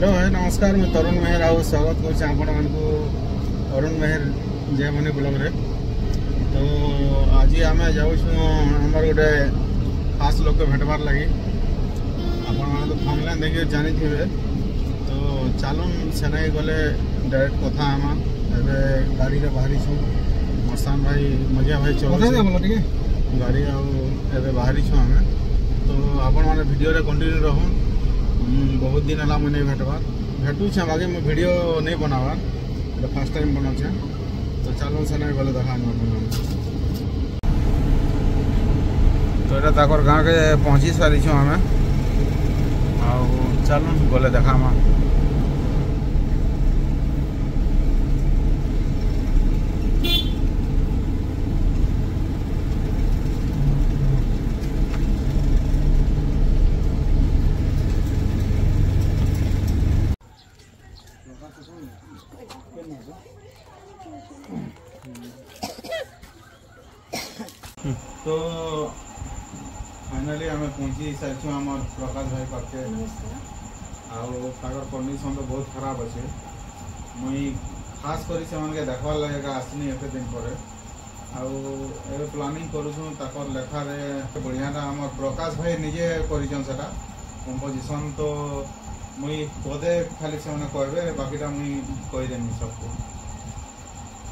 Hello है नमस्कार मैं तरुण मेहर आ स्वागत कर अरुण मेहर जय मनी ब्लॉग रे। तो आज आम जामर गोटे खास लोक भेटबार लगी आपण तो थमले देखिए जानी थे। तो चलून से गले डायरेक्ट कथा आमा एवं गाड़ी रे बाहरी छू मरसान भाई मजा भाई चल गाड़ी आवे बाहरी छू आम। तो आपण मैंने वीडियो रे कंटिन्यू रहूँ। बहुत दिन है मुझे भेटबार भेटुचे बाकी मैं वीडियो नहीं बनावार फर्स्ट टाइम बनाचे। तो चलो से गले देखा तो ये ताकर गाँव के पहुँची सारी छुँ आम चलो गले देखा तो फाइनाली आम पहुँची सारी आम प्रकाश भाई पाखे आगर कंडीशन तो बहुत खराब अच्छे। मुई खास करी से देखवार लगे आसनी एत दिन पर आउ प्लानिंग करूँ लेखार बढ़िया आम प्रकाश भाई निजे करा कंपोजिशन। तो मुई पदे खाली से कहबे बाकीटा मुई कहीदेमी सबको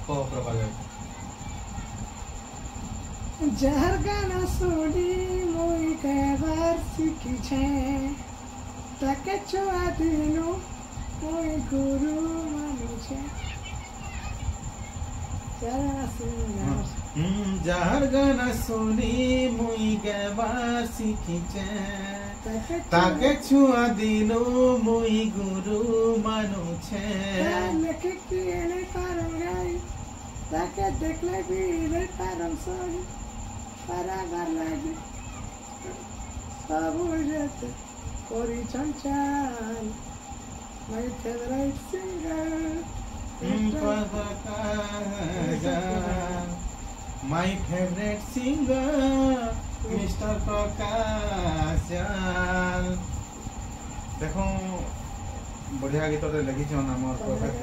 कह प्रकाश भाई। जार गाना सुनी मुई कहबार सीखी छे ताके छुआ दिनु मुई गुरु मानु छे। जार गाना सुनी मुई कहबार सीखी छे ताके छुआ दिनु मुई गुरु मानु छे। लेके किने कारण गाई ताके देखले भी रे कारण सोई पारागार लागे सबू जेते कोरी Chanchal my favourite singer my favourite singer mister Prakash. देखो बढ़िया गीत लिखी आम प्रकाश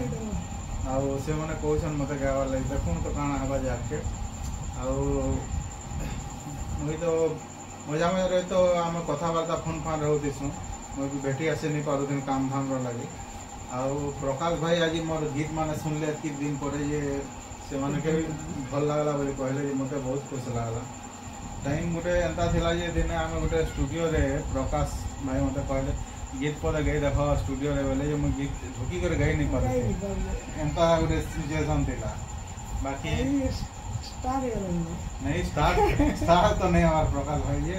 आउ से मैंने कहन मत गावार लगे देखूँ तो काना हवा जाके मुई तो मजा मजा रहे। तो आम कथबार्ता फोन फान रोतीसु मुझे भी भेटी आसी नहीं पार्थिन काम धाम लगे। आउ प्रकाश भाई आज मोर गीत माने सुनले एति दिन पर से माने के भल लागला बोली कहले मते बहुत खुश लागला। टाइम गोटे एंता थिला जे दिने आम गोटे स्टूडियो रे प्रकाश भाई मते कहले गीत पर गई देख स्टूडियो रे बोले मैं गीत ढुकी कर गई नहीं पारे एंता गोटे सिचुएशन थिला। बाकी नहीं स्टार तो नहीं हमारे प्रकाश भाई ये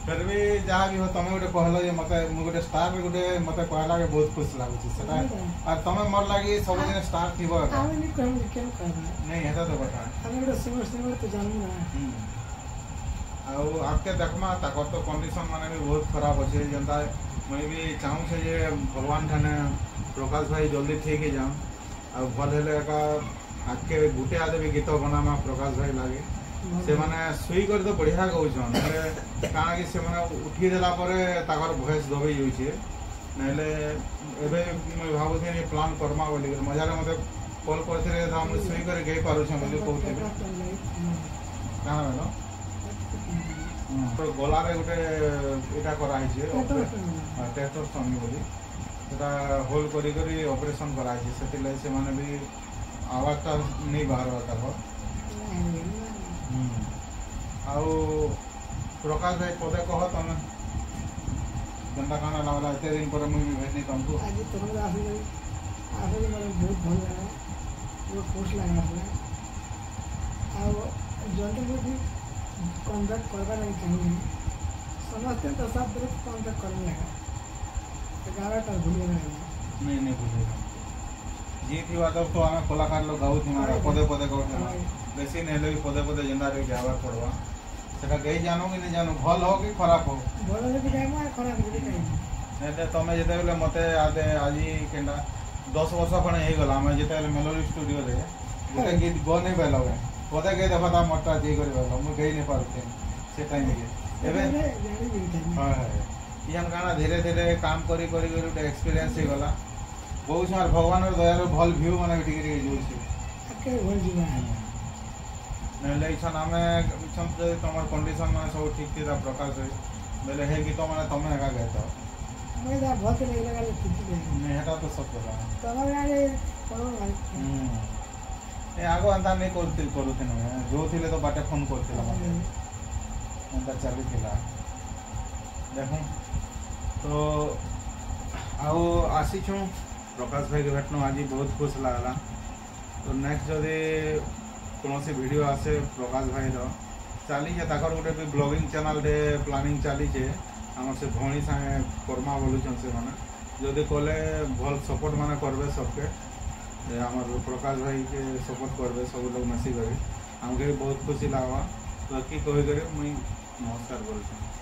फिर भी जहाँ भी हो तुम गोटे कहल मत गोटे स्टार गोटे मत कहला के बहुत खुश लगुच और तुम मोर लगी सब दिन स्टार थी नहीं है तो बता आपके देखमा ताकर तो कंडीशन माने भी बहुत खराब अच्छे जनता मुझे भी चाहूँ से जे भगवान ठाने प्रकाश भाई जल्दी ठीक ही जाऊँ और भल है आज के गुटे आदे भी गीत बनामा प्रकाश भाई लगे से माने सुई कर तो बढ़िया कहन कण कि से माने उठी देला भॉइस दबे जाऊे ना भावुथी प्लान करमा बोल मजा मत कल कर सुई कर गई पारे कहते गलार गोटे यहाँ कराई टेस्टोस्टोमी बोली होल्ड करी ऑपरेशन कराई से माने भी आवाजटा नहीं बाहर आउ प्रकाश भाई पदे कह तुम जनता काना लगला एत दिन पर मुझे भेटनी तुमको आज तुम आसे बहुत भल लगा बहुत खुश लगा जल्दी भी कॉन्टैक्ट करवा नहीं चाहिए समझते तो सब तरफ कॉन्टैक्ट करने लगा 11टा भूल नहीं भूलेगा जी थी बात तो आम कलाकार लोग गाँव थी पदे पदे कहते बेसी नहीं भी पदे पदे जेनता जावार पड़वा से गई जानो कि नहीं जानो भल हो कि खराब हो तुम जिते मत आदे आज के 10 वर्ष खड़े हो गला आम जिते मेलोडी स्टूडियो रे गीत गो नहीं पाल पदे गई देखा मोटा जी कर मुझे गई नहीं पारे से टाइम के हाँ ইয়াन काना धीरे धीरे काम करी करी करी गोटे एक्सपीरियंस हो गला बहुत समय भगवान दयार भल व्यू माने टिके टिके जोछि आके भल जीवा नले इछन आमे इछन तमर कंडीशन माने सब ठीक थिला प्रकाश होई बेले हे गीत माने तमे एका गायत मैं दा बहुत नहीं लगा ठीक है नहीं हेटा तो सब करा तमर गाले करो भाई ए आगो अंता नहीं करूथे न जो थिले तो बाटे फोन करथिला अंता चली थिला देखो तो आओ आसी छु प्रकाश भाई के भेटनो आज बहुत खुश लागला तो नेक्स्ट जदि कौन सी वीडियो आसे प्रकाश भाई रो चली ताकर गोटे भी ब्लॉगिंग चैनल रे प्लानिंग चली आमर से भौणी सागे करमा बोलुछन से माने जदि कले भल सपोर्ट माने करबे सबके आमर प्रकाश भाई के सपोर्ट करबे सब लोग मिसी करी हमके बहुत खुशी लागवा तो की कहि करे मुई नमस्कार बोलछन।